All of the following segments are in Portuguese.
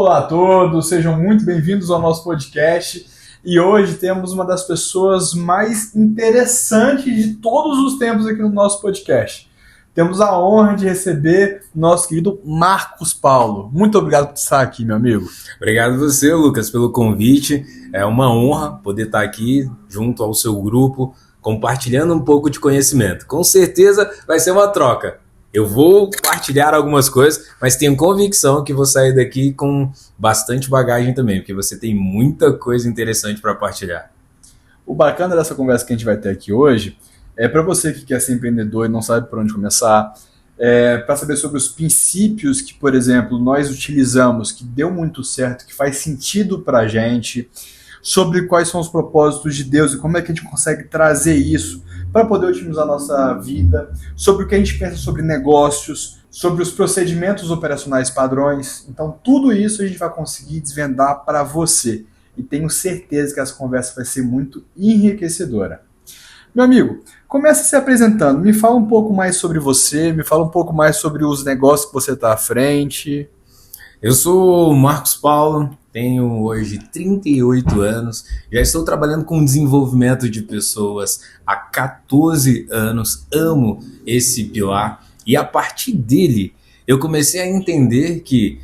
Olá a todos, sejam muito bem-vindos ao nosso podcast e hoje temos uma das pessoas mais interessantes de todos os tempos aqui no nosso podcast. Temos a honra de receber o nosso querido Marcos Paulo. Muito obrigado por estar aqui, meu amigo. Obrigado você, Lucas, pelo convite. É uma honra poder estar aqui junto ao seu grupo, compartilhando um pouco de conhecimento. Com certeza vai ser uma troca. Eu vou compartilhar algumas coisas, mas tenho convicção que vou sair daqui com bastante bagagem também, porque você tem muita coisa interessante para partilhar. O bacana dessa conversa que a gente vai ter aqui hoje é para você que quer ser empreendedor e não sabe por onde começar, para saber sobre os princípios que, por exemplo, nós utilizamos, que deu muito certo, que faz sentido para a gente, sobre quais são os propósitos de Deus e como é que a gente consegue trazer isso para poder otimizar a nossa vida, sobre o que a gente pensa sobre negócios, sobre os procedimentos operacionais padrões. Então, tudo isso a gente vai conseguir desvendar para você. E tenho certeza que essa conversa vai ser muito enriquecedora. Meu amigo, comece se apresentando. Me fala um pouco mais sobre você, me fala um pouco mais sobre os negócios que você está à frente. Eu sou o Marcos Paulo, tenho hoje 38 anos, já estou trabalhando com desenvolvimento de pessoas há 14 anos, amo esse pilar e a partir dele eu comecei a entender que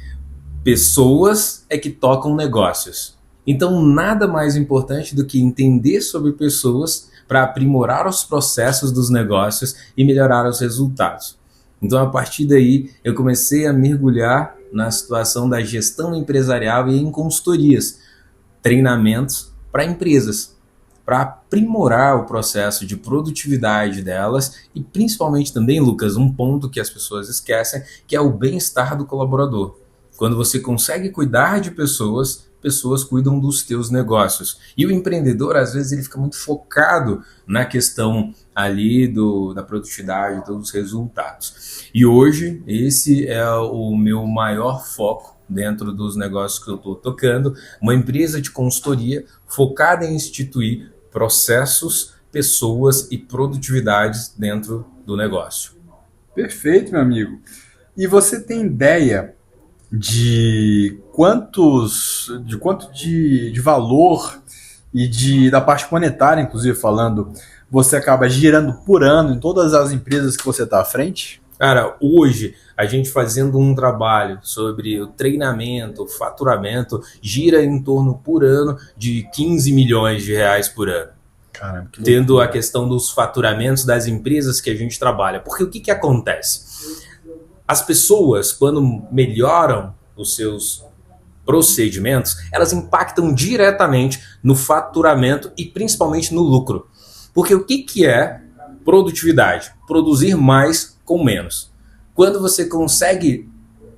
pessoas é que tocam negócios. Então nada mais importante do que entender sobre pessoas para aprimorar os processos dos negócios e melhorar os resultados. Então a partir daí eu comecei a mergulhar na situação da gestão empresarial e em consultorias, treinamentos para empresas, para aprimorar o processo de produtividade delas e principalmente também, Lucas, um ponto que as pessoas esquecem, que é o bem-estar do colaborador. Quando você consegue cuidar de pessoas, pessoas cuidam dos teus negócios. E o empreendedor, às vezes, ele fica muito focado na questão ali da produtividade, dos resultados. E hoje, esse é o meu maior foco dentro dos negócios que eu estou tocando, uma empresa de consultoria focada em instituir processos, pessoas e produtividades dentro do negócio. Perfeito, meu amigo. E você tem ideia de quanto de valor e da parte monetária, inclusive falando, você acaba girando por ano em todas as empresas que você está à frente? Cara, hoje a gente fazendo um trabalho sobre o treinamento, o faturamento, gira em torno por ano de 15 milhões de reais por ano. Caramba, que tendo loucura. a questão dos faturamentos das empresas que a gente trabalha. Porque o que acontece? As pessoas, quando melhoram os seus procedimentos, elas impactam diretamente no faturamento e principalmente no lucro. Porque o que é produtividade? Produzir mais com menos. Quando você consegue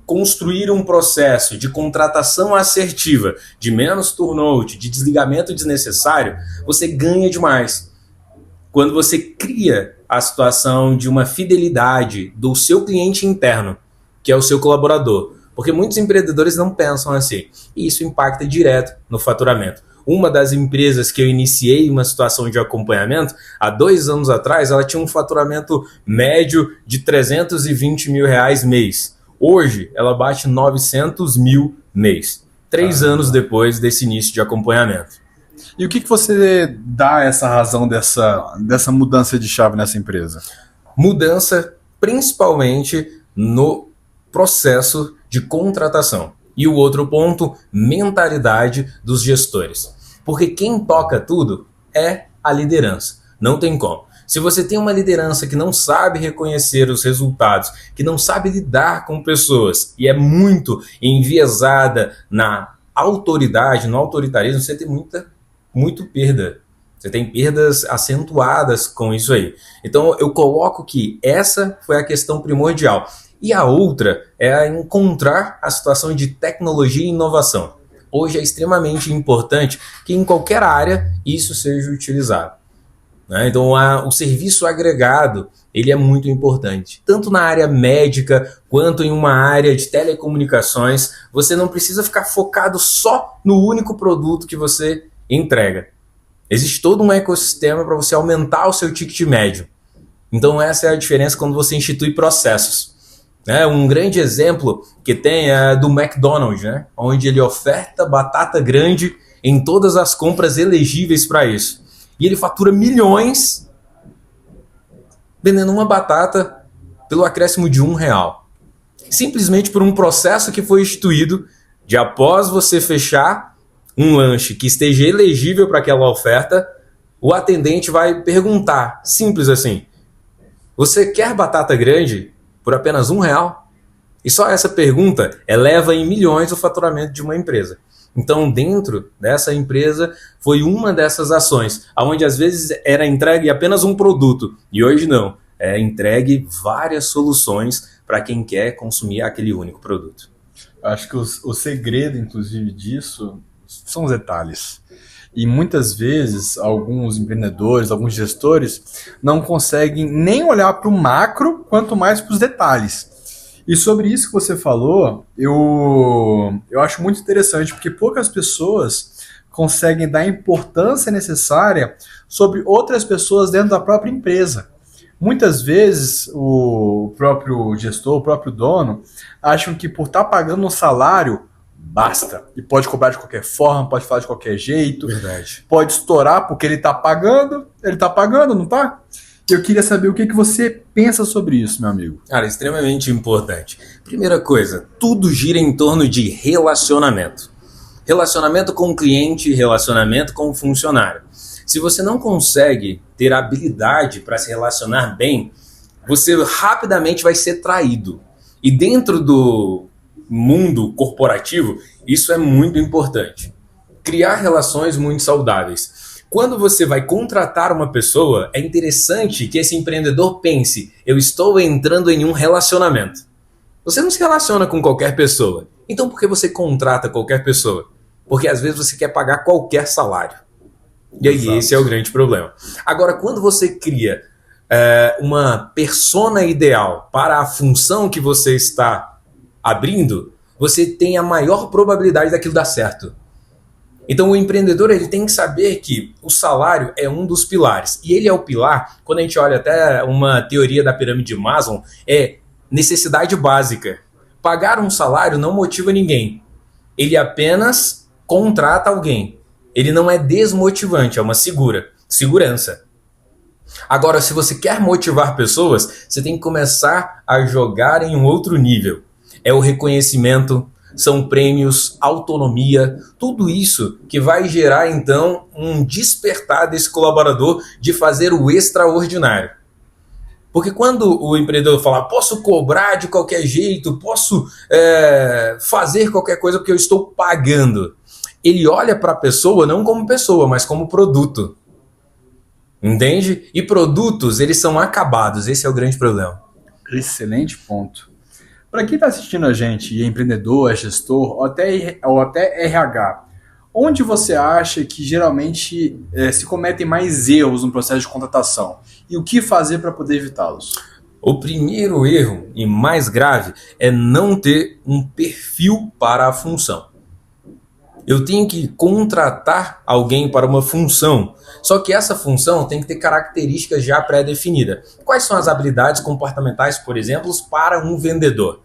construir um processo de contratação assertiva, de menos turnout, de desligamento desnecessário, você ganha demais. Quando você cria a situação de uma fidelidade do seu cliente interno, que é o seu colaborador, porque muitos empreendedores não pensam assim, e isso impacta direto no faturamento. Uma das empresas que eu iniciei uma situação de acompanhamento, há 2 anos atrás, ela tinha um faturamento médio de 320 mil reais mês. Hoje, ela bate 900 mil mês. 3 anos depois desse início de acompanhamento. E o que você dá essa razão dessa mudança de chave nessa empresa? Mudança principalmente no processo de contratação. E o outro ponto, mentalidade dos gestores. Porque quem toca tudo é a liderança. Não tem como. Se você tem uma liderança que não sabe reconhecer os resultados, que não sabe lidar com pessoas e é muito enviesada na autoridade, no autoritarismo, você tem muito perda. Você tem perdas acentuadas com isso aí. Então eu coloco que essa foi a questão primordial. E a outra é encontrar a situação de tecnologia e inovação. Hoje é extremamente importante que em qualquer área isso seja utilizado. Então o serviço agregado ele é muito importante. Tanto na área médica quanto em uma área de telecomunicações, você não precisa ficar focado só no único produto que você entrega. Existe todo um ecossistema para você aumentar o seu ticket médio. Então essa é a diferença quando você institui processos. né? Um grande exemplo que tem é do McDonald's, né? Onde ele oferta batata grande em todas as compras elegíveis para isso. E ele fatura milhões vendendo uma batata pelo acréscimo de R$ 1. Simplesmente por um processo que foi instituído de após você fechar um lanche que esteja elegível para aquela oferta, o atendente vai perguntar, simples assim, você quer batata grande por apenas R$ 1? E só essa pergunta eleva em milhões o faturamento de uma empresa. Então, dentro dessa empresa, foi uma dessas ações, onde às vezes era entregue apenas um produto, e hoje não, é entregue várias soluções para quem quer consumir aquele único produto. Acho que o segredo, inclusive, disso são os detalhes. E muitas vezes, alguns empreendedores, alguns gestores, não conseguem nem olhar para o macro, quanto mais para os detalhes. E sobre isso que você falou, eu acho muito interessante, porque poucas pessoas conseguem dar a importância necessária sobre outras pessoas dentro da própria empresa. Muitas vezes o próprio gestor, o próprio dono, acham que por estar pagando um salário, basta. E pode cobrar de qualquer forma, pode falar de qualquer jeito. Verdade. Pode estourar porque ele está pagando, não está? Eu queria saber o que você pensa sobre isso, meu amigo. Cara, extremamente importante. Primeira coisa, tudo gira em torno de relacionamento. Relacionamento com o cliente, relacionamento com o funcionário. Se você não consegue ter habilidade para se relacionar bem, você rapidamente vai ser traído. E dentro do mundo corporativo, isso é muito importante. Criar relações muito saudáveis. Quando você vai contratar uma pessoa, é interessante que esse empreendedor pense, eu estou entrando em um relacionamento. Você não se relaciona com qualquer pessoa. Então por que você contrata qualquer pessoa? Porque às vezes você quer pagar qualquer salário. E aí Exato. Esse é o grande problema. Agora, quando você cria uma persona ideal para a função que você está abrindo, você tem a maior probabilidade daquilo dar certo. Então o empreendedor ele tem que saber que o salário é um dos pilares. E ele é o pilar, quando a gente olha até uma teoria da pirâmide de Maslow, é necessidade básica. Pagar um salário não motiva ninguém. Ele apenas contrata alguém. Ele não é desmotivante, é uma segurança. Agora, se você quer motivar pessoas, você tem que começar a jogar em um outro nível. É o reconhecimento, são prêmios, autonomia, tudo isso que vai gerar, então, um despertar desse colaborador de fazer o extraordinário. Porque quando o empreendedor fala, posso cobrar de qualquer jeito, posso fazer qualquer coisa porque eu estou pagando, ele olha para a pessoa não como pessoa, mas como produto. Entende? E produtos, eles são acabados, esse é o grande problema. Excelente ponto. Para quem está assistindo a gente, e é empreendedor, é gestor, ou até RH, onde você acha que geralmente se cometem mais erros no processo de contratação? E o que fazer para poder evitá-los? O primeiro erro, e mais grave, é não ter um perfil para a função. Eu tenho que contratar alguém para uma função, só que essa função tem que ter características já pré-definidas. Quais são as habilidades comportamentais, por exemplo, para um vendedor?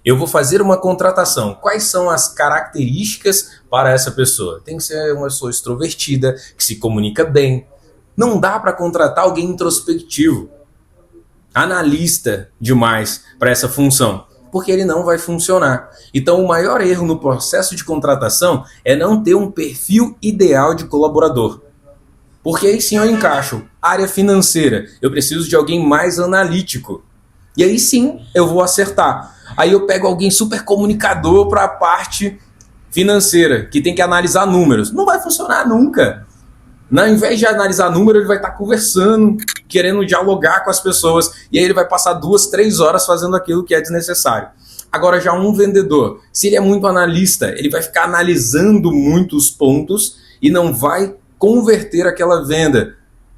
Eu vou fazer uma contratação. Quais são as características para essa pessoa? Tem que ser uma pessoa extrovertida, que se comunica bem. Não dá para contratar alguém introspectivo, analista demais para essa função, porque ele não vai funcionar. Então o maior erro no processo de contratação é não ter um perfil ideal de colaborador. Porque aí sim eu encaixo. Área financeira, eu preciso de alguém mais analítico. E aí sim eu vou acertar. Aí eu pego alguém super comunicador para a parte financeira, que tem que analisar números. Não vai funcionar nunca. Ao invés de analisar número, ele vai estar conversando, querendo dialogar com as pessoas. E aí ele vai passar 2, 3 horas fazendo aquilo que é desnecessário. Agora já um vendedor, se ele é muito analista, ele vai ficar analisando muitos pontos e não vai converter aquela venda.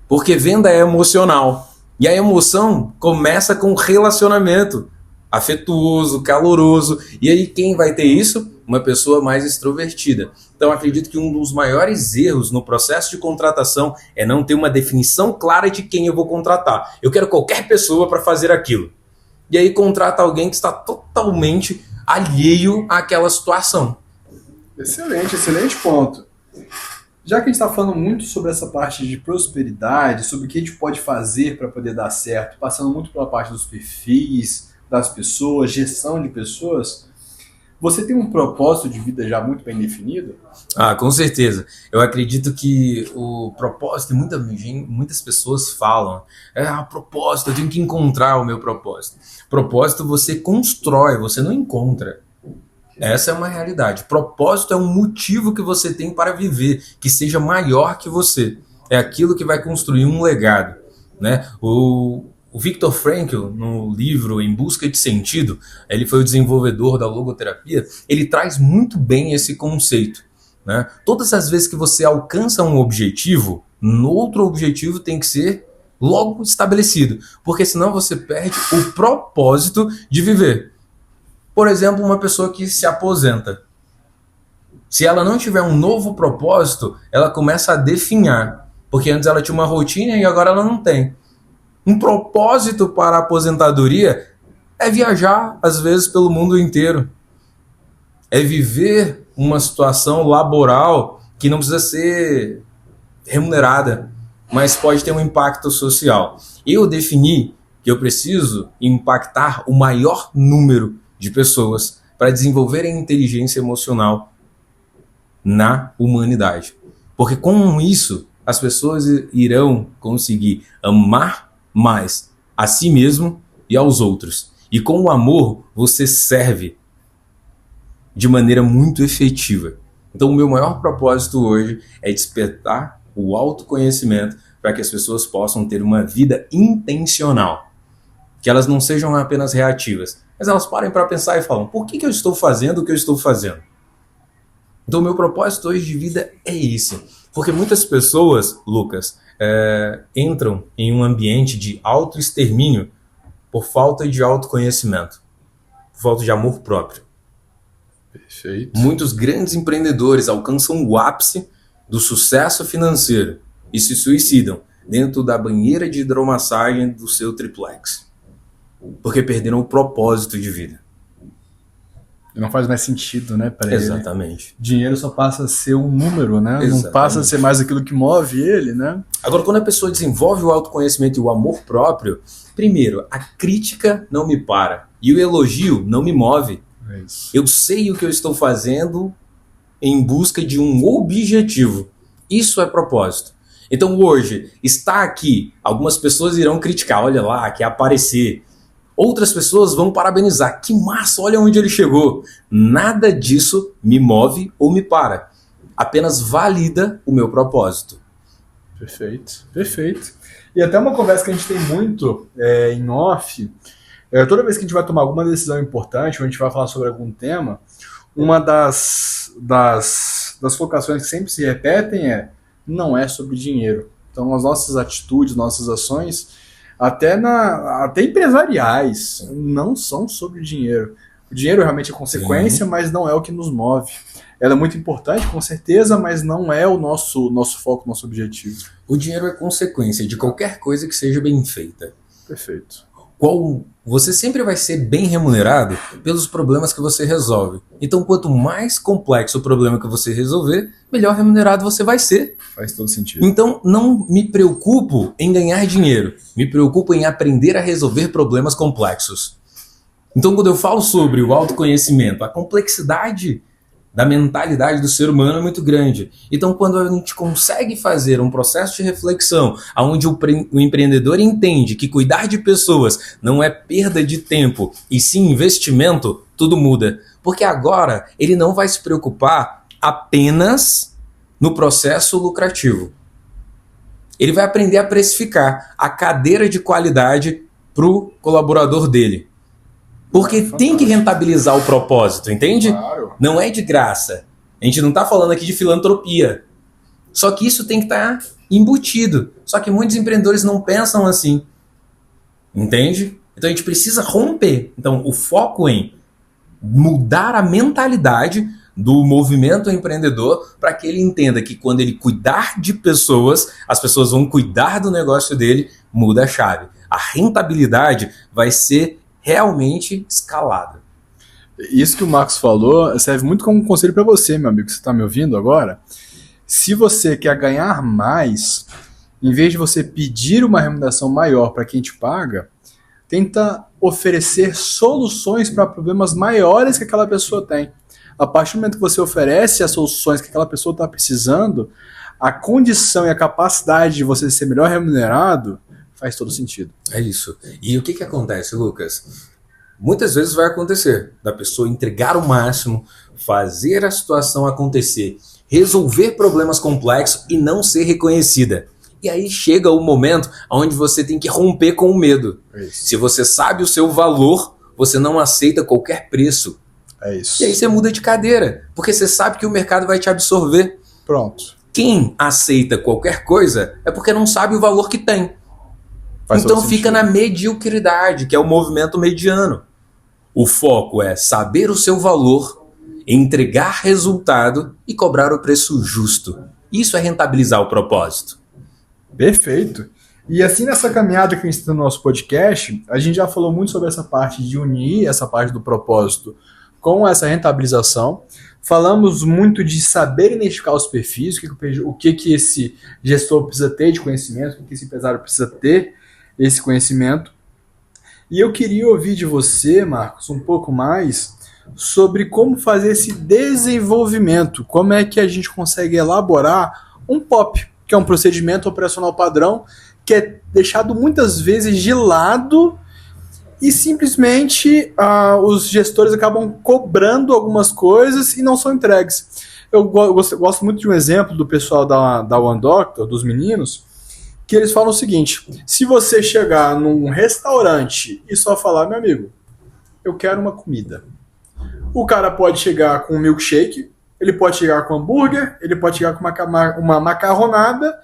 Porque venda é emocional. E a emoção começa com relacionamento afetuoso, caloroso. E aí quem vai ter isso? Uma pessoa mais extrovertida. Então acredito que um dos maiores erros no processo de contratação é não ter uma definição clara de quem eu vou contratar. Eu quero qualquer pessoa para fazer aquilo. e aí contrata alguém que está totalmente alheio àquela situação. Excelente, excelente ponto. Já que a gente está falando muito sobre essa parte de prosperidade, sobre o que a gente pode fazer para poder dar certo, passando muito pela parte dos perfis, das pessoas, gestão de pessoas, você tem um propósito de vida já muito bem definido? Com certeza. Eu acredito que o propósito, muitas pessoas falam, propósito, eu tenho que encontrar o meu propósito. Propósito você constrói, você não encontra. Essa é uma realidade. Propósito é um motivo que você tem para viver, que seja maior que você. É aquilo que vai construir um legado, né? O Viktor Frankl, no livro Em Busca de Sentido, ele foi o desenvolvedor da logoterapia, ele traz muito bem esse conceito, né? Todas as vezes que você alcança um objetivo, outro objetivo tem que ser logo estabelecido, porque senão você perde o propósito de viver. Por exemplo, uma pessoa que se aposenta. Se ela não tiver um novo propósito, ela começa a definhar, porque antes ela tinha uma rotina e agora ela não tem. Um propósito para a aposentadoria é viajar, às vezes, pelo mundo inteiro. É viver uma situação laboral que não precisa ser remunerada, mas pode ter um impacto social. Eu defini que eu preciso impactar o maior número de pessoas para desenvolverem inteligência emocional na humanidade. Porque com isso, as pessoas irão conseguir amar mais a si mesmo e aos outros. E com o amor, você serve de maneira muito efetiva. Então, o meu maior propósito hoje é despertar o autoconhecimento para que as pessoas possam ter uma vida intencional. Que elas não sejam apenas reativas, mas elas parem para pensar e falam, por que eu estou fazendo o que eu estou fazendo? Então, o meu propósito hoje de vida é esse. Porque muitas pessoas, Lucas, entram em um ambiente de autoextermínio por falta de autoconhecimento, por falta de amor próprio. Perfeito. Muitos grandes empreendedores alcançam o ápice do sucesso financeiro e se suicidam dentro da banheira de hidromassagem do seu triplex. Porque perderam o propósito de vida. Não faz mais sentido, né, para ele. Exatamente. Dinheiro só passa a ser um número, né? Exatamente. Não passa a ser mais aquilo que move ele, né? Agora, quando a pessoa desenvolve o autoconhecimento e o amor próprio, primeiro, a crítica não me para e o elogio não me move. É isso. Eu sei o que eu estou fazendo em busca de um objetivo. Isso é propósito. Então hoje, está aqui, algumas pessoas irão criticar, olha lá, quer aparecer. Outras pessoas vão parabenizar, que massa, olha onde ele chegou. Nada disso me move ou me para. Apenas valida o meu propósito. Perfeito, perfeito. E até uma conversa que a gente tem muito em off, toda vez que a gente vai tomar alguma decisão importante, ou a gente vai falar sobre algum tema, uma das colocações que sempre se repetem não é sobre dinheiro. Então as nossas atitudes, nossas ações, até empresariais, não são sobre dinheiro. O dinheiro realmente é consequência, mas não é o que nos move. Ela é muito importante, com certeza, mas não é o nosso foco, nosso objetivo. O dinheiro é consequência de qualquer coisa que seja bem feita. Perfeito. Você sempre vai ser bem remunerado pelos problemas que você resolve. Então, quanto mais complexo o problema que você resolver, melhor remunerado você vai ser. Faz todo sentido. Então, não me preocupo em ganhar dinheiro. Me preocupo em aprender a resolver problemas complexos. Então, quando eu falo sobre o autoconhecimento, a complexidade da mentalidade do ser humano é muito grande. Então, quando a gente consegue fazer um processo de reflexão, onde o empreendedor entende que cuidar de pessoas não é perda de tempo, e sim investimento, tudo muda. Porque agora ele não vai se preocupar apenas no processo lucrativo. Ele vai aprender a precificar a cadeira de qualidade para o colaborador dele. Porque tem que rentabilizar o propósito, entende? Claro. Não é de graça. A gente não está falando aqui de filantropia. Só que isso tem que estar embutido. Só que muitos empreendedores não pensam assim. Entende? Então a gente precisa romper. Então o foco em mudar a mentalidade do movimento empreendedor para que ele entenda que quando ele cuidar de pessoas, as pessoas vão cuidar do negócio dele, muda a chave. A rentabilidade vai ser realmente escalada. Isso que o Marcos falou serve muito como conselho para você, meu amigo, que você está me ouvindo agora. Se você quer ganhar mais, em vez de você pedir uma remuneração maior para quem te paga, tenta oferecer soluções para problemas maiores que aquela pessoa tem. A partir do momento que você oferece as soluções que aquela pessoa está precisando, a condição e a capacidade de você ser melhor remunerado faz todo sentido. É isso. E o que acontece, Lucas? Muitas vezes vai acontecer da pessoa entregar o máximo, fazer a situação acontecer, resolver problemas complexos e não ser reconhecida. E aí chega o momento onde você tem que romper com o medo. Se você sabe o seu valor, você não aceita qualquer preço. É isso. E aí você muda de cadeira, porque você sabe que o mercado vai te absorver. Pronto. Quem aceita qualquer coisa é porque não sabe o valor que tem. Então fica na mediocridade, que é o movimento mediano. O foco é saber o seu valor, entregar resultado e cobrar o preço justo. Isso é rentabilizar o propósito. Perfeito. E assim, nessa caminhada que a gente está no nosso podcast, a gente já falou muito sobre essa parte de unir essa parte do propósito com essa rentabilização. Falamos muito de saber identificar os perfis, o que esse gestor precisa ter de conhecimento, o que esse empresário precisa ter esse conhecimento. E eu queria ouvir de você, Marcos, um pouco mais sobre como fazer esse desenvolvimento, como é que a gente consegue elaborar um POP, que é um procedimento operacional padrão, que é deixado muitas vezes de lado e simplesmente os gestores acabam cobrando algumas coisas e não são entregues. Eu gosto muito de um exemplo do pessoal da One Doctor, dos meninos, que eles falam o seguinte: se você chegar num restaurante e só falar, meu amigo, eu quero uma comida. O cara pode chegar com um milkshake, ele pode chegar com hambúrguer, ele pode chegar com uma macarronada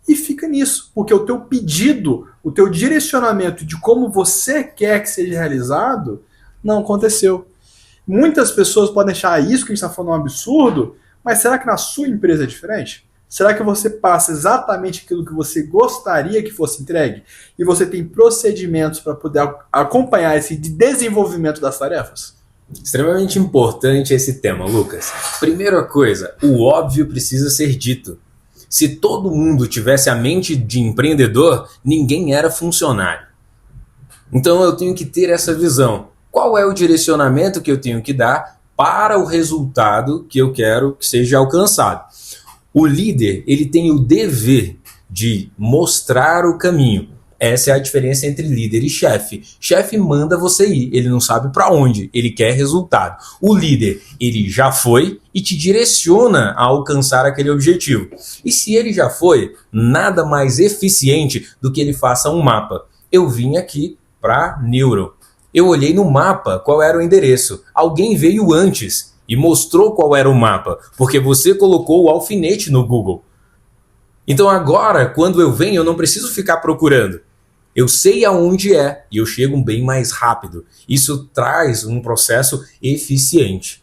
e fica nisso. Porque o teu pedido, o teu direcionamento de como você quer que seja realizado, não aconteceu. Muitas pessoas podem achar isso que a gente está falando um absurdo, mas será que na sua empresa é diferente? Será que você passa exatamente aquilo que você gostaria que fosse entregue? E você tem procedimentos para poder acompanhar esse desenvolvimento das tarefas? Extremamente importante esse tema, Lucas. Primeira coisa, o óbvio precisa ser dito. Se todo mundo tivesse a mente de empreendedor, ninguém era funcionário. Então eu tenho que ter essa visão. Qual é o direcionamento que eu tenho que dar para o resultado que eu quero que seja alcançado? O líder, ele tem o dever de mostrar o caminho. Essa é a diferença entre líder e chefe. Chefe manda você ir, ele não sabe para onde, ele quer resultado. O líder, ele já foi e te direciona a alcançar aquele objetivo. E se ele já foi, nada mais eficiente do que ele faça um mapa. Eu vim aqui para Neuron. Eu olhei no mapa qual era o endereço. Alguém veio antes e mostrou qual era o mapa, porque você colocou o alfinete no Google. Então agora, quando eu venho, eu não preciso ficar procurando. Eu sei aonde é e eu chego bem mais rápido. Isso traz um processo eficiente.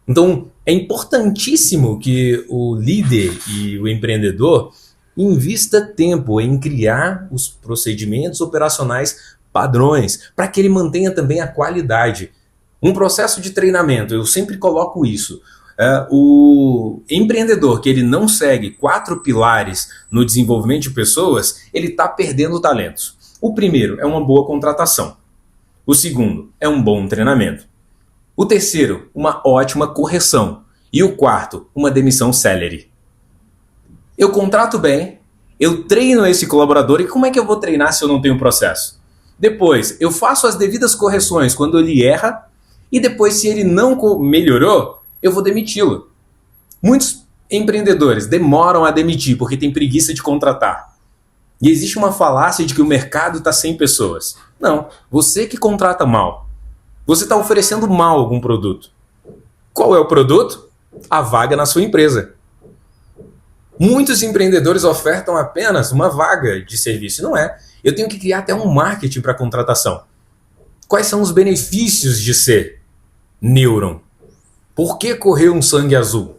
Então, é importantíssimo que o líder e o empreendedor invista tempo em criar os procedimentos operacionais padrões, para que ele mantenha também a qualidade. Um processo de treinamento, eu sempre coloco isso. O empreendedor que ele não segue 4 pilares no desenvolvimento de pessoas, ele está perdendo talentos. O primeiro é uma boa contratação. O segundo é um bom treinamento. O terceiro, uma ótima correção. E o quarto, uma demissão célere. Eu contrato bem, eu treino esse colaborador, e como é que eu vou treinar se eu não tenho processo? Depois, eu faço as devidas correções quando ele erra, e depois, se ele não melhorou, eu vou demiti-lo. Muitos empreendedores demoram a demitir porque tem preguiça de contratar. E existe uma falácia de que o mercado está sem pessoas. Não, você que contrata mal. Você está oferecendo mal algum produto. Qual é o produto? A vaga na sua empresa. Muitos empreendedores ofertam apenas uma vaga de serviço. Não é. Eu tenho que criar até um marketing para contratação. Quais são os benefícios de ser Neuron? Por que correr um sangue azul?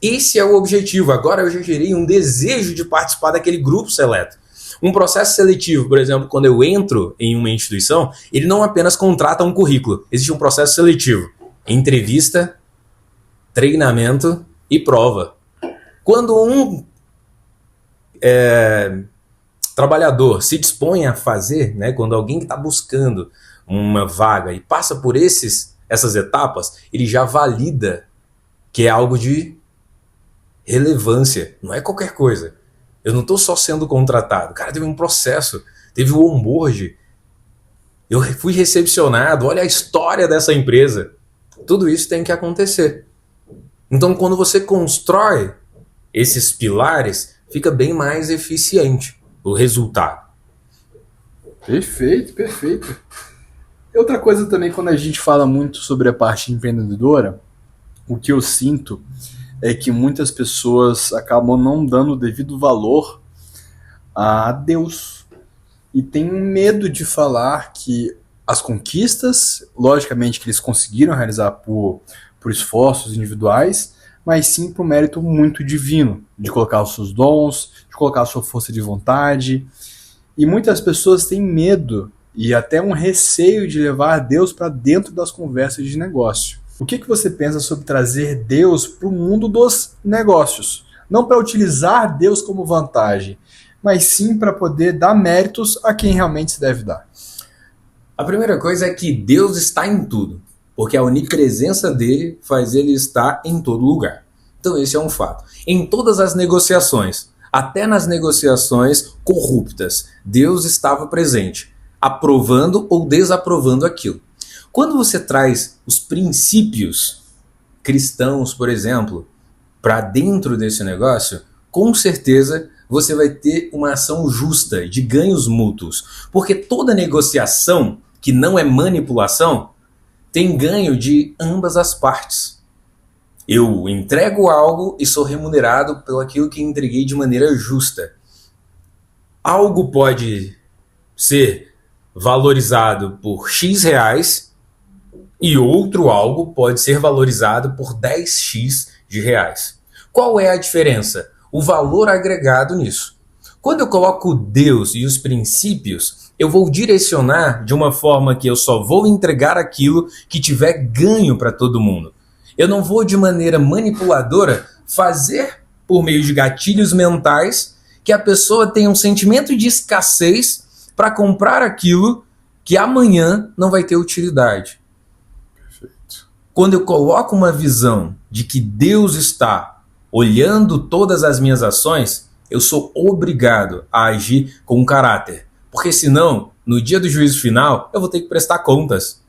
Esse é o objetivo. Agora eu já gerei um desejo de participar daquele grupo seleto. Um processo seletivo, por exemplo, quando eu entro em uma instituição, ele não apenas contrata um currículo. Existe um processo seletivo. Entrevista, treinamento e prova. Quando um trabalhador se dispõe a fazer, né, quando alguém que está buscando uma vaga e passa por essas etapas, ele já valida que é algo de relevância, não é qualquer coisa. Eu não estou só sendo contratado, cara, teve um processo, teve o onboard, eu fui recepcionado, olha a história dessa empresa. Tudo isso tem que acontecer. Então, quando você constrói esses pilares, fica bem mais eficiente o resultado. Perfeito, perfeito. Outra coisa também, quando a gente fala muito sobre a parte empreendedora, o que eu sinto é que muitas pessoas acabam não dando o devido valor a Deus. E tem medo de falar que as conquistas, logicamente que eles conseguiram realizar por esforços individuais, mas sim por mérito muito divino, de colocar os seus dons, de colocar a sua força de vontade. E muitas pessoas têm medo e até um receio de levar Deus para dentro das conversas de negócio. O que você pensa sobre trazer Deus para o mundo dos negócios? Não para utilizar Deus como vantagem, mas sim para poder dar méritos a quem realmente se deve dar. A primeira coisa é que Deus está em tudo, porque a onipresença dele faz ele estar em todo lugar. Então esse é um fato. Em todas as negociações, até nas negociações corruptas, Deus estava presente, aprovando ou desaprovando aquilo. Quando você traz os princípios cristãos, por exemplo, para dentro desse negócio, com certeza você vai ter uma ação justa, de ganhos mútuos. Porque toda negociação que não é manipulação tem ganho de ambas as partes. Eu entrego algo e sou remunerado pelo aquilo que entreguei de maneira justa. Algo pode ser valorizado por X reais e outro algo pode ser valorizado por 10x de reais. Qual é a diferença? O valor agregado nisso. Quando eu coloco Deus e os princípios, eu vou direcionar de uma forma que eu só vou entregar aquilo que tiver ganho para todo mundo. Eu não vou de maneira manipuladora fazer por meio de gatilhos mentais que a pessoa tenha um sentimento de escassez para comprar aquilo que amanhã não vai ter utilidade. Perfeito. Quando eu coloco uma visão de que Deus está olhando todas as minhas ações, eu sou obrigado a agir com caráter. Porque senão, no dia do juízo final, eu vou ter que prestar contas.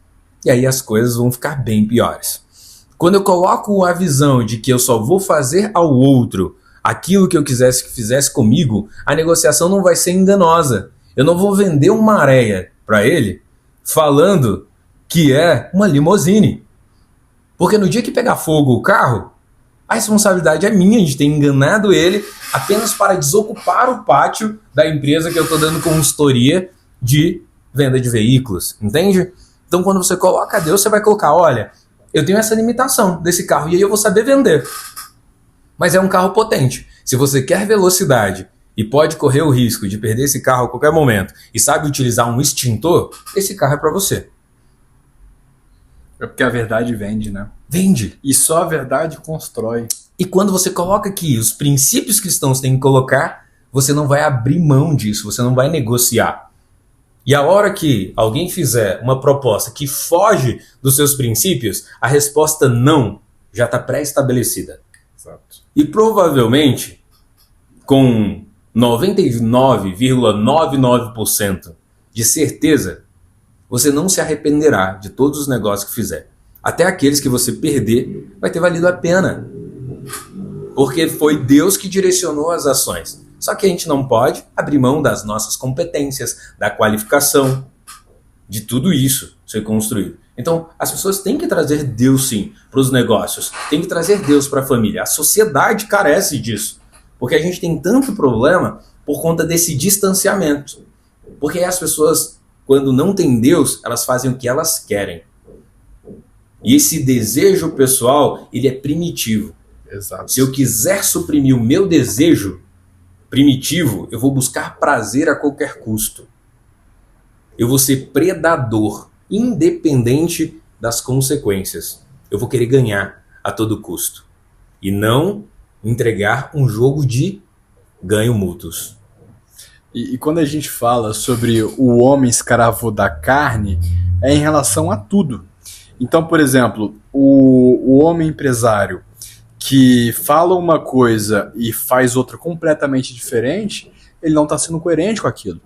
E aí as coisas vão ficar bem piores. Quando eu coloco a visão de que eu só vou fazer ao outro aquilo que eu quisesse que fizesse comigo, a negociação não vai ser enganosa. Eu não vou vender uma areia para ele falando que é uma limousine. Porque no dia que pegar fogo o carro, a responsabilidade é minha de ter enganado ele apenas para desocupar o pátio da empresa que eu estou dando consultoria de venda de veículos, entende? Então quando você coloca Deus, você vai colocar, olha, eu tenho essa limitação desse carro e aí eu vou saber vender. Mas é um carro potente. Se você quer velocidade e pode correr o risco de perder esse carro a qualquer momento e sabe utilizar um extintor, esse carro é para você. É porque a verdade vende, né? Vende. E só a verdade constrói. E quando você coloca aqui os princípios cristãos têm que colocar, você não vai abrir mão disso, você não vai negociar. E a hora que alguém fizer uma proposta que foge dos seus princípios, a resposta não já está pré-estabelecida. Exato. E provavelmente, com 99,99% de certeza, você não se arrependerá de todos os negócios que fizer. Até aqueles que você perder, vai ter valido a pena. Porque foi Deus que direcionou as ações. Só que a gente não pode abrir mão das nossas competências, da qualificação, de tudo isso ser construído. Então, as pessoas têm que trazer Deus, sim, para os negócios. Tem que trazer Deus para a família. A sociedade carece disso. Porque a gente tem tanto problema por conta desse distanciamento. Porque as pessoas, quando não têm Deus, elas fazem o que elas querem. E esse desejo pessoal, ele é primitivo. Exato. Se eu quiser suprimir o meu desejo, primitivo, eu vou buscar prazer a qualquer custo. Eu vou ser predador, independente das consequências. Eu vou querer ganhar a todo custo. E não entregar um jogo de ganho mútuos. E quando a gente fala sobre o homem escravo da carne, é em relação a tudo. Então, por exemplo, o homem empresário que fala uma coisa e faz outra completamente diferente, ele não está sendo coerente com aquilo.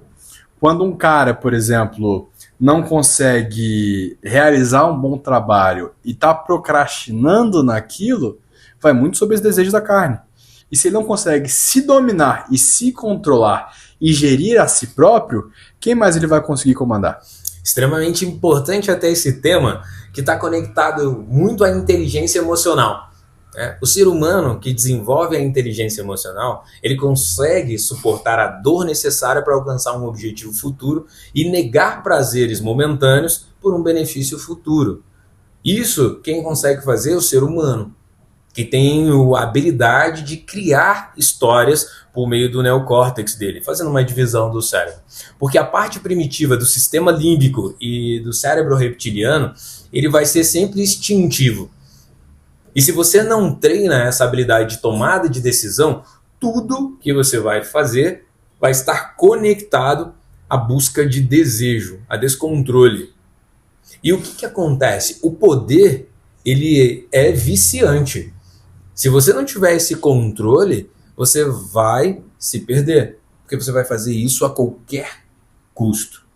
Quando um cara, por exemplo, não consegue realizar um bom trabalho e está procrastinando naquilo, vai muito sobre os desejos da carne. E se ele não consegue se dominar e se controlar e gerir a si próprio, quem mais ele vai conseguir comandar? Extremamente importante até esse tema, que está conectado muito à inteligência emocional. O ser humano que desenvolve a inteligência emocional, ele consegue suportar a dor necessária para alcançar um objetivo futuro e negar prazeres momentâneos por um benefício futuro. Isso quem consegue fazer é o ser humano, que tem a habilidade de criar histórias por meio do neocórtex dele, fazendo uma divisão do cérebro. Porque a parte primitiva do sistema límbico e do cérebro reptiliano, ele vai ser sempre instintivo. E se você não treina essa habilidade de tomada de decisão, tudo que você vai fazer vai estar conectado à busca de desejo, a descontrole. E o que acontece? O poder, ele é viciante. Se você não tiver esse controle, você vai se perder, porque você vai fazer isso a qualquer custo.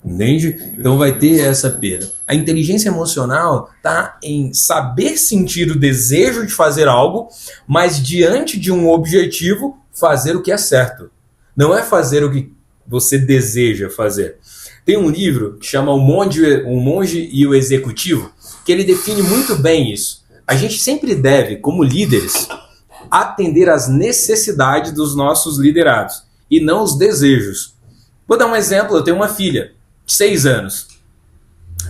Entende? Então vai ter essa perda. A inteligência emocional está em saber sentir o desejo de fazer algo, mas diante de um objetivo, fazer o que é certo. Não é fazer o que você deseja fazer. Tem um livro que chama O Monge e o Executivo, que ele define muito bem isso. A gente sempre deve, como líderes, atender às necessidades dos nossos liderados e não os desejos. Vou dar um exemplo, eu tenho uma filha de 6 anos.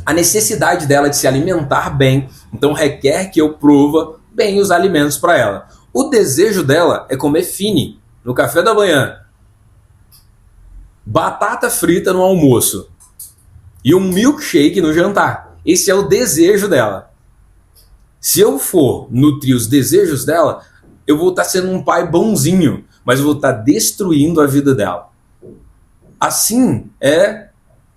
A necessidade dela de se alimentar bem, então requer que eu prova bem os alimentos para ela. O desejo dela é comer fine no café da manhã, batata frita no almoço e um milkshake no jantar. Esse é o desejo dela. Se eu for nutrir os desejos dela, eu vou estar sendo um pai bonzinho, mas eu vou estar destruindo a vida dela. Assim é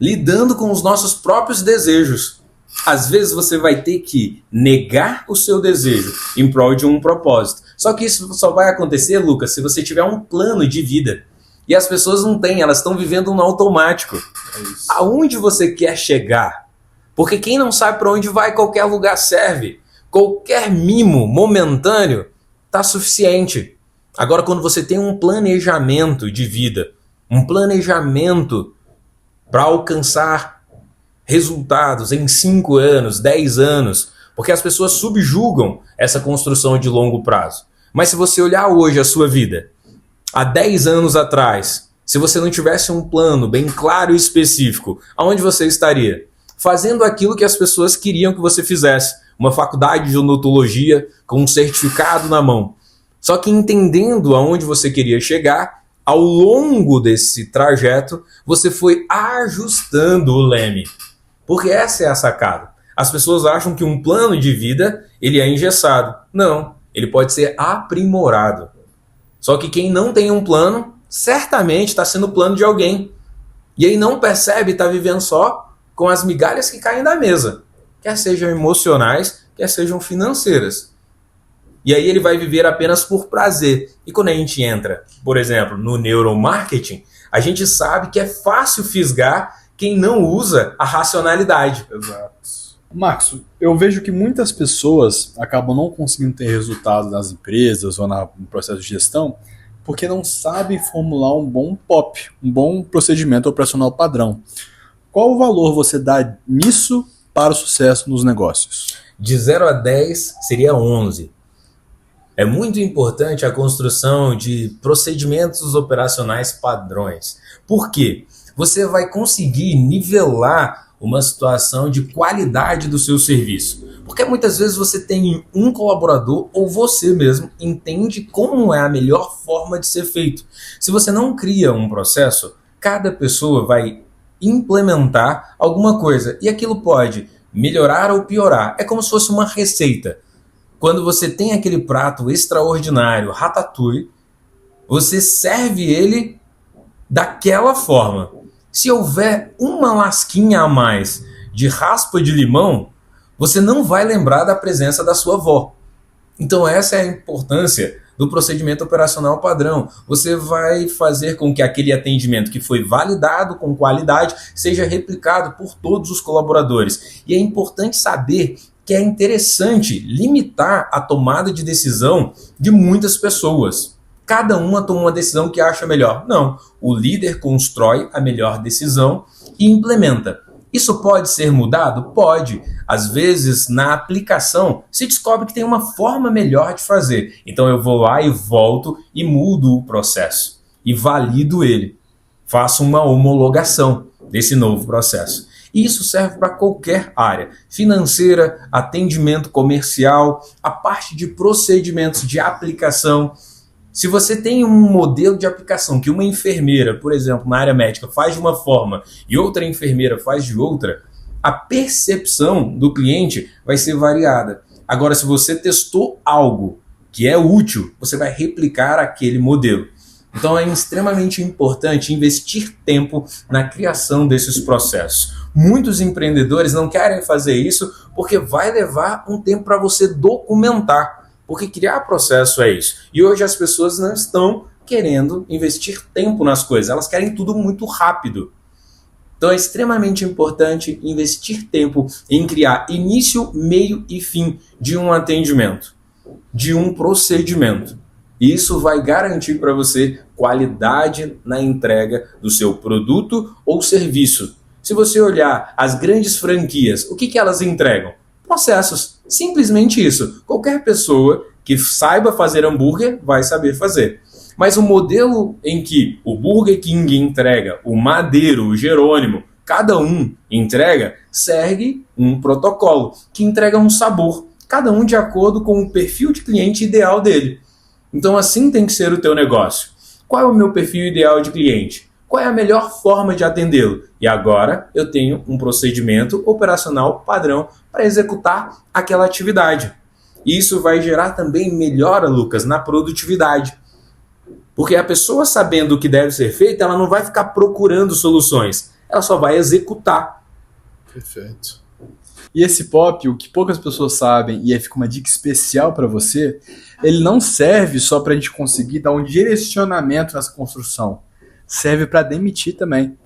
lidando com os nossos próprios desejos. Às vezes você vai ter que negar o seu desejo em prol de um propósito. Só que isso só vai acontecer, Lucas, se você tiver um plano de vida. E as pessoas não têm, elas estão vivendo no automático. Aonde você quer chegar? Porque quem não sabe para onde vai, qualquer lugar serve. Qualquer mimo momentâneo está suficiente. Agora, quando você tem um planejamento de vida, um planejamento para alcançar resultados em 5 anos, 10 anos, porque as pessoas subjugam essa construção de longo prazo. Mas se você olhar hoje a sua vida, há 10 anos atrás, se você não tivesse um plano bem claro e específico, aonde você estaria? Fazendo aquilo que as pessoas queriam que você fizesse. Uma faculdade de odontologia com um certificado na mão. Só que entendendo aonde você queria chegar, ao longo desse trajeto, você foi ajustando o leme. Porque essa é a sacada. As pessoas acham que um plano de vida ele é engessado. Não, ele pode ser aprimorado. Só que quem não tem um plano, certamente está sendo o plano de alguém. E aí não percebe, está vivendo só com as migalhas que caem da mesa. Quer sejam emocionais, quer sejam financeiras. E aí ele vai viver apenas por prazer. E quando a gente entra, por exemplo, no neuromarketing, a gente sabe que é fácil fisgar quem não usa a racionalidade. Exato. Marcos, eu vejo que muitas pessoas acabam não conseguindo ter resultado nas empresas ou no processo de gestão porque não sabem formular um bom POP, um bom procedimento operacional padrão. Qual o valor você dá nisso para o sucesso nos negócios? De 0 a 10 seria 11. É muito importante a construção de procedimentos operacionais padrões. Por quê? Você vai conseguir nivelar uma situação de qualidade do seu serviço. Porque muitas vezes você tem um colaborador ou você mesmo entende como é a melhor forma de ser feito. Se você não cria um processo, cada pessoa vai implementar alguma coisa e aquilo pode melhorar ou piorar. É como se fosse uma receita. Quando você tem aquele prato extraordinário, ratatouille, você serve ele daquela forma. Se houver uma lasquinha a mais de raspa de limão, você não vai lembrar da presença da sua avó. Então essa é a importância do procedimento operacional padrão. Você vai fazer com que aquele atendimento que foi validado com qualidade seja replicado por todos os colaboradores. E é importante saber que é interessante limitar a tomada de decisão de muitas pessoas. Cada uma toma uma decisão que acha melhor. Não, o líder constrói a melhor decisão e implementa. Isso pode ser mudado? Pode. Às vezes, na aplicação, se descobre que tem uma forma melhor de fazer. Então eu vou lá e volto e mudo o processo. E valido ele. Faço uma homologação desse novo processo. E isso serve para qualquer área. Financeira, atendimento comercial, a parte de procedimentos de aplicação. Se você tem um modelo de aplicação que uma enfermeira, por exemplo, na área médica, faz de uma forma e outra enfermeira faz de outra, a percepção do cliente vai ser variada. Agora, se você testou algo que é útil, você vai replicar aquele modelo. Então é extremamente importante investir tempo na criação desses processos. Muitos empreendedores não querem fazer isso porque vai levar um tempo para você documentar. Porque criar processo é isso. E hoje as pessoas não estão querendo investir tempo nas coisas. Elas querem tudo muito rápido. Então é extremamente importante investir tempo em criar início, meio e fim de um atendimento, de um procedimento. E isso vai garantir para você qualidade na entrega do seu produto ou serviço. Se você olhar as grandes franquias, o que elas entregam? Processos. Simplesmente isso. Qualquer pessoa que saiba fazer hambúrguer vai saber fazer. Mas o modelo em que o Burger King entrega, o Madeiro, o Jerônimo, cada um entrega, segue um protocolo que entrega um sabor, cada um de acordo com o perfil de cliente ideal dele. Então assim tem que ser o teu negócio. Qual é o meu perfil ideal de cliente? Qual é a melhor forma de atendê-lo? E agora eu tenho um procedimento operacional padrão para executar aquela atividade. E isso vai gerar também melhora, Lucas, na produtividade. Porque a pessoa sabendo o que deve ser feito, ela não vai ficar procurando soluções. Ela só vai executar. Perfeito. E esse POP, o que poucas pessoas sabem, e aí fica uma dica especial para você, ele não serve só para a gente conseguir dar um direcionamento nessa construção. Serve para demitir também.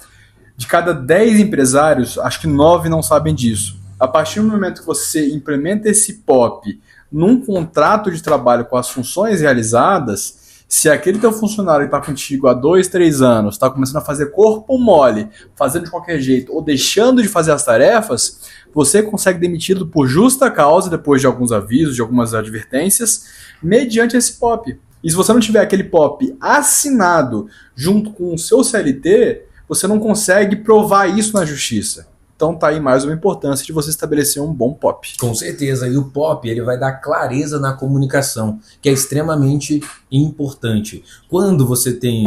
De cada 10 empresários, acho que 9 não sabem disso. A partir do momento que você implementa esse POP num contrato de trabalho com as funções realizadas, se aquele teu funcionário que está contigo há 2, 3 anos está começando a fazer corpo mole, fazendo de qualquer jeito ou deixando de fazer as tarefas, você consegue demiti-lo por justa causa, depois de alguns avisos, de algumas advertências, mediante esse POP. E se você não tiver aquele POP assinado junto com o seu CLT, você não consegue provar isso na justiça. Então tá aí mais uma importância de você estabelecer um bom POP. Com certeza, e o POP ele vai dar clareza na comunicação, que é extremamente importante. Quando você tem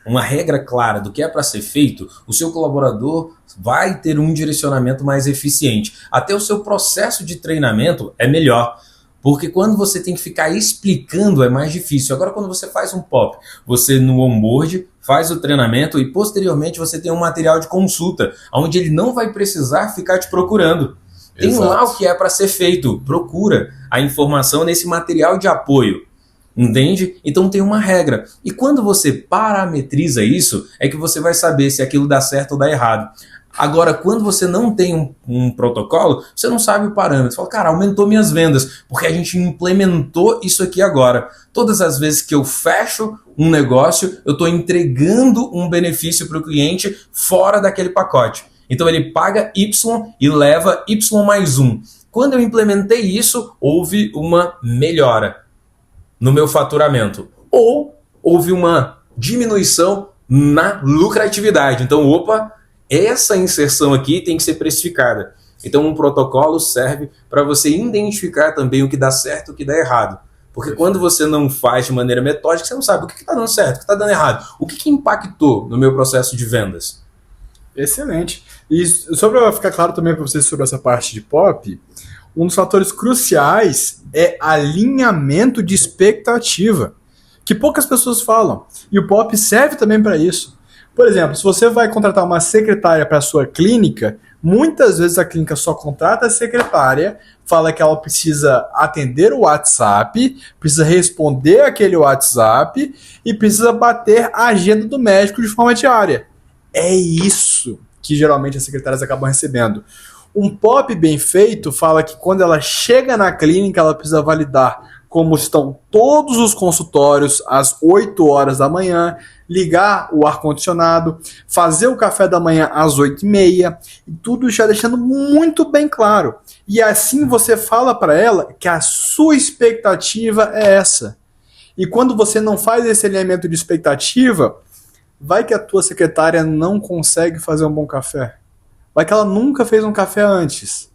uma regra clara do que é para ser feito, o seu colaborador vai ter um direcionamento mais eficiente. Até o seu processo de treinamento é melhor. Porque quando você tem que ficar explicando é mais difícil. Agora quando você faz um POP, você no onboard faz o treinamento e posteriormente você tem um material de consulta, onde ele não vai precisar ficar te procurando. Tem lá o que é para ser feito. Procura a informação nesse material de apoio. Entende? Então tem uma regra. E quando você parametriza isso, é que você vai saber se aquilo dá certo ou dá errado. Agora, quando você não tem um protocolo, você não sabe o parâmetro. Você fala, cara, aumentou minhas vendas, porque a gente implementou isso aqui agora. Todas as vezes que eu fecho um negócio, eu estou entregando um benefício para o cliente fora daquele pacote. Então ele paga Y e leva Y mais 1. Quando eu implementei isso, houve uma melhora no meu faturamento. Ou houve uma diminuição na lucratividade. Então, opa, essa inserção aqui tem que ser precificada. Então um protocolo serve para você identificar também o que dá certo e o que dá errado. Porque quando você não faz de maneira metódica, você não sabe o que está dando certo, o que está dando errado. O que impactou no meu processo de vendas? Excelente. E só para ficar claro também para vocês sobre essa parte de POP, um dos fatores cruciais é alinhamento de expectativa, que poucas pessoas falam. E o POP serve também para isso. Por exemplo, se você vai contratar uma secretária para a sua clínica, muitas vezes a clínica só contrata a secretária, fala que ela precisa atender o WhatsApp, precisa responder aquele WhatsApp e precisa bater a agenda do médico de forma diária. É isso que geralmente as secretárias acabam recebendo. Um POP bem feito fala que quando ela chega na clínica, ela precisa validar como estão todos os consultórios às 8 horas da manhã, ligar o ar-condicionado, fazer o café da manhã às 8h30, e tudo já deixando muito bem claro. E assim você fala para ela que a sua expectativa é essa. E quando você não faz esse alinhamento de expectativa, vai que a tua secretária não consegue fazer um bom café. Vai que ela nunca fez um café antes.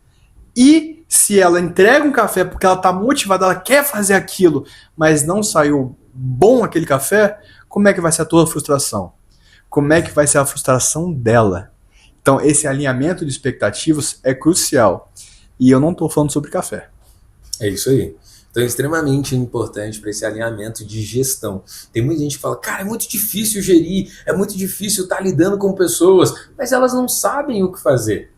E se ela entrega um café porque ela está motivada, ela quer fazer aquilo, mas não saiu bom aquele café, como é que vai ser a tua frustração? Como é que vai ser a frustração dela? Então, esse alinhamento de expectativas é crucial. E eu não estou falando sobre café. É isso aí. Então é extremamente importante para esse alinhamento de gestão. Tem muita gente que fala, cara, é muito difícil gerir, é muito difícil estar lidando com pessoas, mas elas não sabem o que fazer.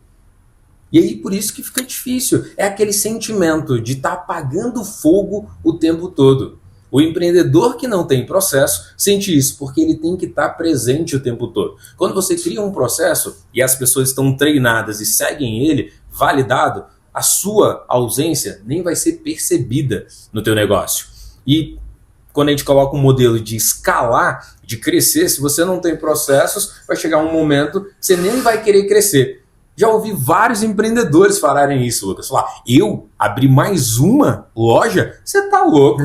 E aí por isso que fica difícil. É aquele sentimento de estar apagando fogo o tempo todo. O empreendedor que não tem processo sente isso, porque ele tem que estar presente o tempo todo. Quando você cria um processo e as pessoas estão treinadas e seguem ele, validado, a sua ausência nem vai ser percebida no teu negócio. E quando a gente coloca um modelo de escalar, de crescer, se você não tem processos, vai chegar um momento que você nem vai querer crescer. Já ouvi vários empreendedores falarem isso, Lucas. Falar, eu abri mais uma loja? Você tá louco?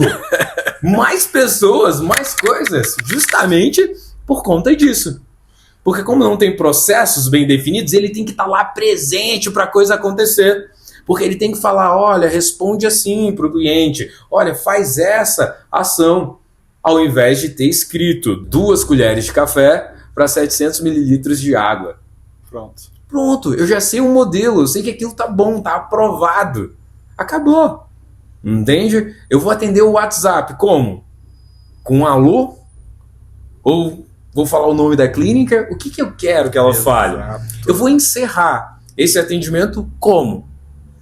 Mais pessoas, mais coisas, justamente por conta disso. Porque como não tem processos bem definidos, ele tem que estar lá presente para a coisa acontecer. Porque ele tem que falar, olha, responde assim para o cliente, olha, faz essa ação, ao invés de ter escrito 2 colheres de café para 700 mililitros de água. Pronto, eu já sei o modelo, eu sei que aquilo tá bom, tá aprovado. Acabou. Entende? Eu vou atender o WhatsApp, como? Com um alô? Ou vou falar o nome da clínica? O que eu quero que ela fale? Eu vou encerrar esse atendimento como?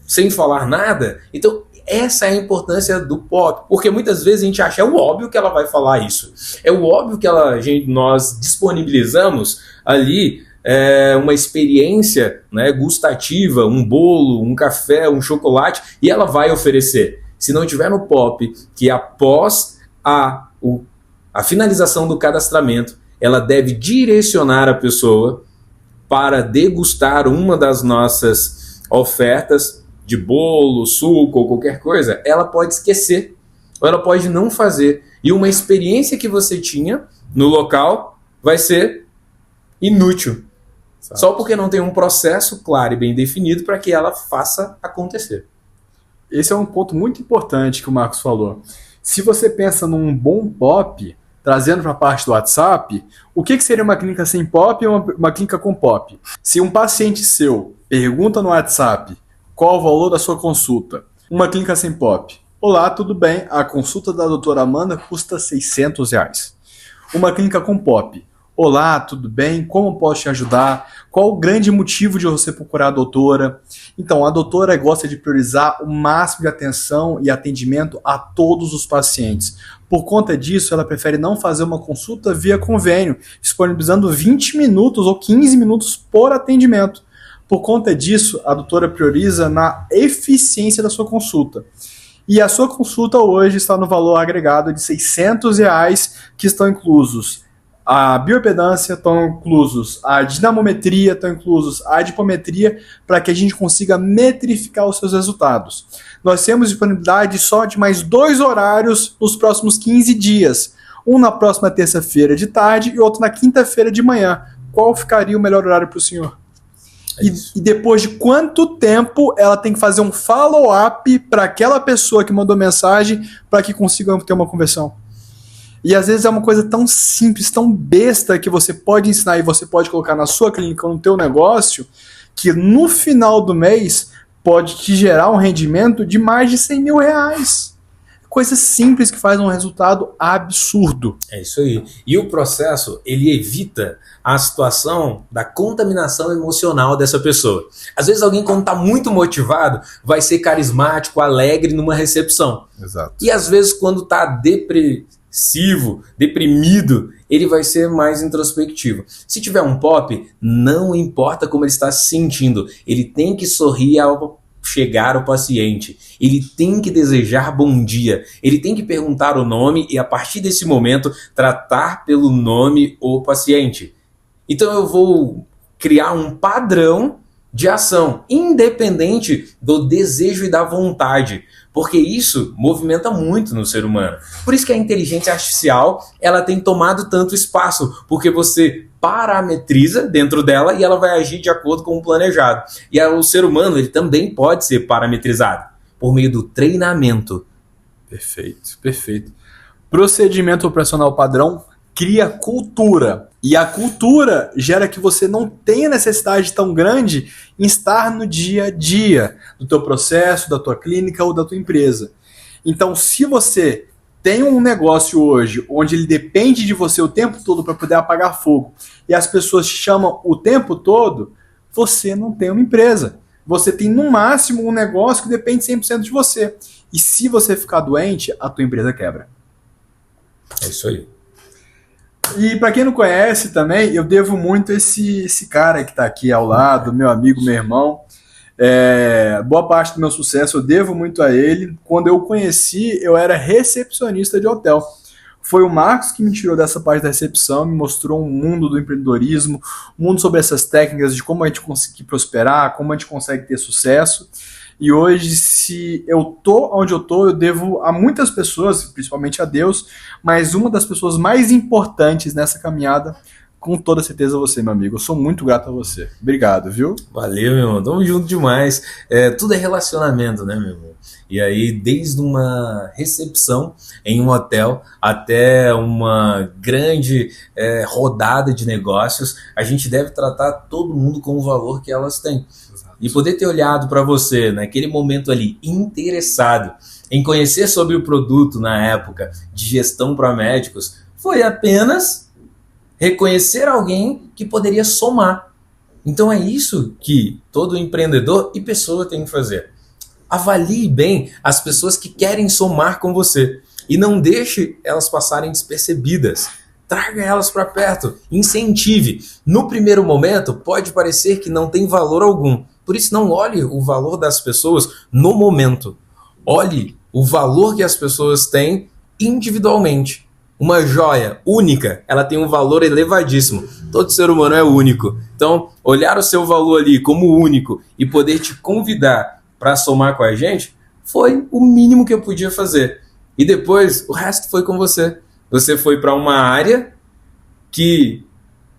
Sem falar nada? Então, essa é a importância do POP, porque muitas vezes a gente acha, é o óbvio que ela vai falar isso. É o óbvio que nós disponibilizamos ali uma experiência, né, gustativa, um bolo, um café, um chocolate, e ela vai oferecer. Se não tiver no POP, que após a finalização do cadastramento, ela deve direcionar a pessoa para degustar uma das nossas ofertas, de bolo, suco ou qualquer coisa, ela pode esquecer, ou ela pode não fazer. E uma experiência que você tinha no local vai ser inútil. Exato. Só porque não tem um processo claro e bem definido para que ela faça acontecer. Esse é um ponto muito importante que o Marcos falou. Se você pensa num bom POP, trazendo para a parte do WhatsApp, o que seria uma clínica sem POP e uma clínica com POP? Se um paciente seu pergunta no WhatsApp qual o valor da sua consulta, uma clínica sem POP. Olá, tudo bem? A consulta da doutora Amanda custa R$600. Uma clínica com POP. Olá, tudo bem? Como posso te ajudar? Qual o grande motivo de você procurar a doutora? Então, a doutora gosta de priorizar o máximo de atenção e atendimento a todos os pacientes. Por conta disso, ela prefere não fazer uma consulta via convênio, disponibilizando 20 minutos ou 15 minutos por atendimento. Por conta disso, a doutora prioriza na eficiência da sua consulta. E a sua consulta hoje está no valor agregado de R$600, que estão inclusos a bioimpedância, estão inclusos a dinamometria, estão inclusos a adipometria, para que a gente consiga metrificar os seus resultados. Nós temos disponibilidade só de mais 2 horários nos próximos 15 dias. Um na próxima terça-feira de tarde e outro na quinta-feira de manhã. qual ficaria o melhor horário para o senhor. E depois de quanto tempo ela tem que fazer um follow-up para aquela pessoa que mandou mensagem para que consiga ter uma conversão. E às vezes é uma coisa tão simples, tão besta que você pode ensinar e você pode colocar na sua clínica ou no teu negócio, que no final do mês pode te gerar um rendimento de mais de 100 mil reais. Coisa simples que faz um resultado absurdo. É isso aí. E o processo, ele evita a situação da contaminação emocional dessa pessoa. Às vezes alguém, quando está muito motivado, vai ser carismático, alegre numa recepção. Exato. E às vezes quando está depressivo, deprimido, ele vai ser mais introspectivo. Se tiver um pop, não importa como ele está se sentindo, ele tem que sorrir ao chegar o paciente, ele tem que desejar bom dia, ele tem que perguntar o nome e a partir desse momento tratar pelo nome o paciente. Então eu vou criar um padrão de ação, independente do desejo e da vontade, porque isso movimenta muito no ser humano. Por isso que a inteligência artificial ela tem tomado tanto espaço, porque você parametriza dentro dela e ela vai agir de acordo com o planejado. E o ser humano ele também pode ser parametrizado por meio do treinamento. Perfeito, perfeito. Procedimento operacional padrão cria cultura. E a cultura gera que você não tenha necessidade tão grande em estar no dia a dia do teu processo, da tua clínica ou da tua empresa. Então, se você tem um negócio hoje onde ele depende de você o tempo todo para poder apagar fogo e as pessoas te chamam o tempo todo, você não tem uma empresa. Você tem no máximo um negócio que depende 100% de você. E se você ficar doente, a tua empresa quebra. É isso aí. E para quem não conhece também, eu devo muito a esse cara que está aqui ao lado, meu amigo, meu irmão. Boa parte do meu sucesso eu devo muito a ele. Quando eu o conheci, eu era recepcionista de hotel. Foi o Marcos que me tirou dessa parte da recepção, me mostrou um mundo do empreendedorismo, um mundo sobre essas técnicas de como a gente consegue prosperar, como a gente consegue ter sucesso. E hoje, se eu tô onde eu tô, eu devo a muitas pessoas, principalmente a Deus, mas uma das pessoas mais importantes nessa caminhada, com toda certeza você, meu amigo. Eu sou muito grato a você. Obrigado, viu? Valeu, meu irmão. Tamo junto demais. Tudo é relacionamento, né, meu irmão? E aí, desde uma recepção em um hotel até uma grande rodada de negócios, a gente deve tratar todo mundo com o valor que elas têm. E poder ter olhado para você naquele momento ali, interessado em conhecer sobre o produto na época de gestão para médicos, foi apenas reconhecer alguém que poderia somar. Então é isso que todo empreendedor e pessoa tem que fazer. Avalie bem as pessoas que querem somar com você e não deixe elas passarem despercebidas. Traga elas para perto, incentive. No primeiro momento pode parecer que não tem valor algum. Por isso não olhe o valor das pessoas no momento. Olhe o valor que as pessoas têm individualmente. Uma joia única, ela tem um valor elevadíssimo. Todo ser humano é único. Então, olhar o seu valor ali como único e poder te convidar para somar com a gente foi o mínimo que eu podia fazer. E depois, o resto foi com você. Você foi para uma área que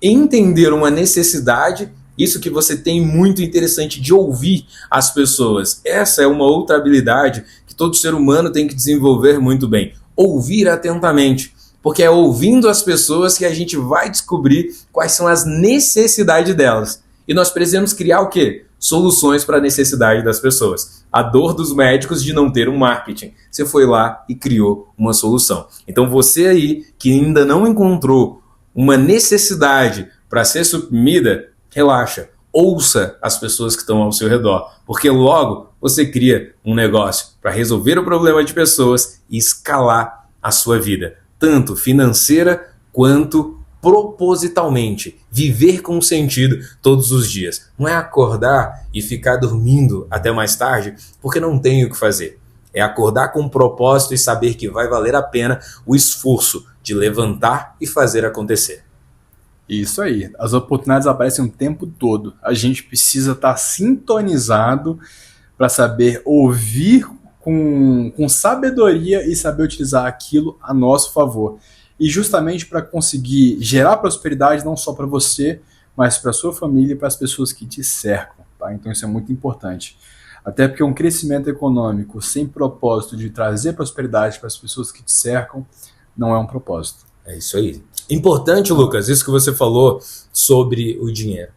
entender uma necessidade, isso que você tem muito interessante de ouvir as pessoas. Essa é uma outra habilidade que todo ser humano tem que desenvolver muito bem. Ouvir atentamente. Porque é ouvindo as pessoas que a gente vai descobrir quais são as necessidades delas. E nós precisamos criar o quê? Soluções para a necessidade das pessoas. A dor dos médicos de não ter um marketing. Você foi lá e criou uma solução. Então você aí que ainda não encontrou uma necessidade para ser suprimida, relaxa. Ouça as pessoas que estão ao seu redor. Porque logo você cria um negócio para resolver o problema de pessoas e escalar a sua vida. Tanto financeira quanto propositalmente. Viver com sentido todos os dias. Não é acordar e ficar dormindo até mais tarde porque não tem o que fazer. É acordar com um propósito e saber que vai valer a pena o esforço de levantar e fazer acontecer. Isso aí. As oportunidades aparecem o tempo todo. A gente precisa estar sintonizado para saber ouvir com sabedoria e saber utilizar aquilo a nosso favor. E justamente para conseguir gerar prosperidade não só para você, mas para a sua família e para as pessoas que te cercam. Tá? Então isso é muito importante. Até porque um crescimento econômico sem propósito de trazer prosperidade para as pessoas que te cercam não é um propósito. É isso aí. Importante, Lucas, isso que você falou sobre o dinheiro.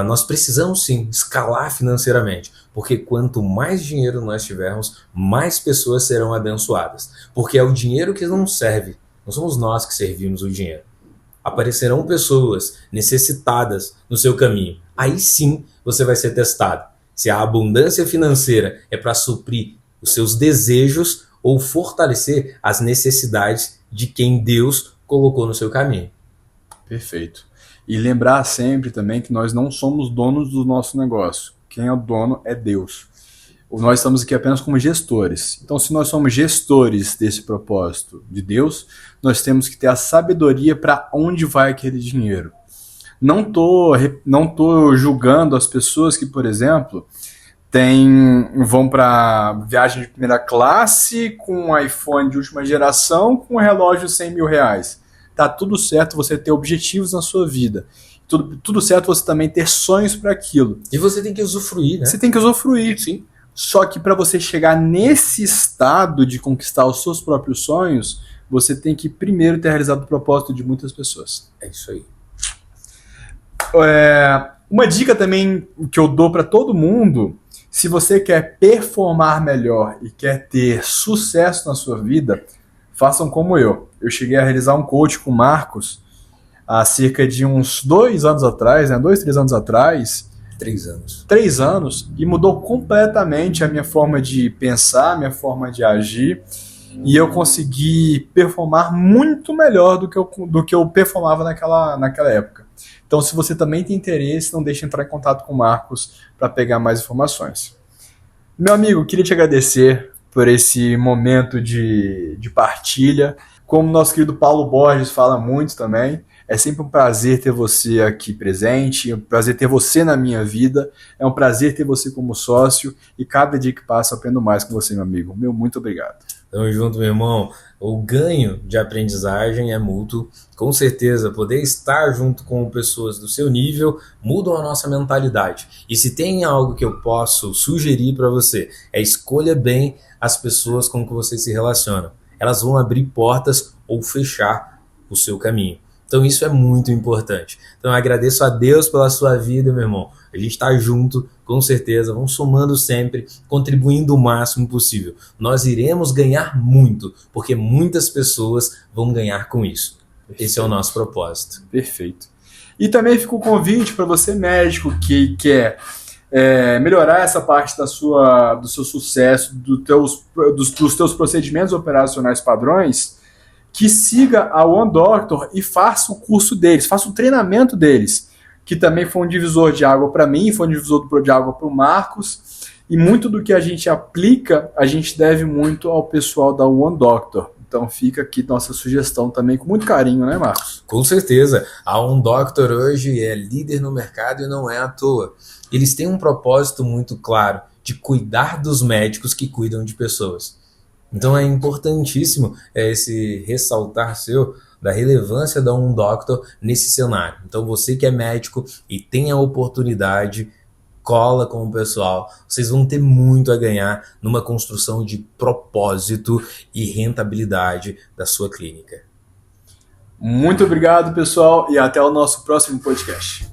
Nós precisamos sim escalar financeiramente, porque quanto mais dinheiro nós tivermos, mais pessoas serão abençoadas. Porque é o dinheiro que não serve, não somos nós que servimos o dinheiro. Aparecerão pessoas necessitadas no seu caminho. Aí sim você vai ser testado. Se a abundância financeira é para suprir os seus desejos ou fortalecer as necessidades de quem Deus colocou no seu caminho. Perfeito. E lembrar sempre também que nós não somos donos do nosso negócio. Quem é o dono é Deus. Nós estamos aqui apenas como gestores. Então, se nós somos gestores desse propósito de Deus, nós temos que ter a sabedoria para onde vai aquele dinheiro. Não tô julgando as pessoas que, por exemplo, vão para viagem de primeira classe com um iPhone de última geração com um relógio de 100 mil reais. Tá tudo certo você ter objetivos na sua vida. Tudo certo você também ter sonhos para aquilo. E você tem que usufruir, né? Você tem que usufruir. Sim. Só que para você chegar nesse estado de conquistar os seus próprios sonhos, você tem que primeiro ter realizado o propósito de muitas pessoas. É isso aí. Uma dica também que eu dou para todo mundo, se você quer performar melhor e quer ter sucesso na sua vida, façam como eu. Eu cheguei a realizar um coach com o Marcos há cerca de uns 2 anos atrás, né? 2, 3 anos atrás. 3 anos. 3 anos, e mudou completamente a minha forma de pensar, a minha forma de agir, e eu consegui performar muito melhor do que eu performava naquela época. Então, se você também tem interesse, não deixe de entrar em contato com o Marcos para pegar mais informações. Meu amigo, queria te agradecer por esse momento de partilha. Como nosso querido Paulo Borges fala muito também, é sempre um prazer ter você aqui presente, é um prazer ter você na minha vida, é um prazer ter você como sócio, e cada dia que passa eu aprendo mais com você, meu amigo. Meu muito obrigado. Tamo junto, meu irmão. O ganho de aprendizagem é mútuo. Com certeza, poder estar junto com pessoas do seu nível mudam a nossa mentalidade. E se tem algo que eu posso sugerir para você, é escolha bem as pessoas com que você se relaciona. Elas vão abrir portas ou fechar o seu caminho. Então isso é muito importante. Então eu agradeço a Deus pela sua vida, meu irmão. A gente está junto, com certeza, vamos somando sempre, contribuindo o máximo possível. Nós iremos ganhar muito, porque muitas pessoas vão ganhar com isso. Perfeito. Esse é o nosso propósito. Perfeito. E também fica o convite para você, médico, que quer melhorar essa parte do seu sucesso, dos teus procedimentos operacionais padrões, que siga a One Doctor e faça o curso deles, faça o treinamento deles, que também foi um divisor de água para mim, foi um divisor de água para o Marcos, e muito do que a gente aplica, a gente deve muito ao pessoal da One Doctor. Então fica aqui nossa sugestão também, com muito carinho, né, Marcos? Com certeza. A One Doctor hoje é líder no mercado e não é à toa. Eles têm um propósito muito claro de cuidar dos médicos que cuidam de pessoas. Então é importantíssimo esse ressaltar da relevância da One Doctor nesse cenário. Então você que é médico e tem a oportunidade, cola com o pessoal. Vocês vão ter muito a ganhar numa construção de propósito e rentabilidade da sua clínica. Muito obrigado, pessoal, e até o nosso próximo podcast.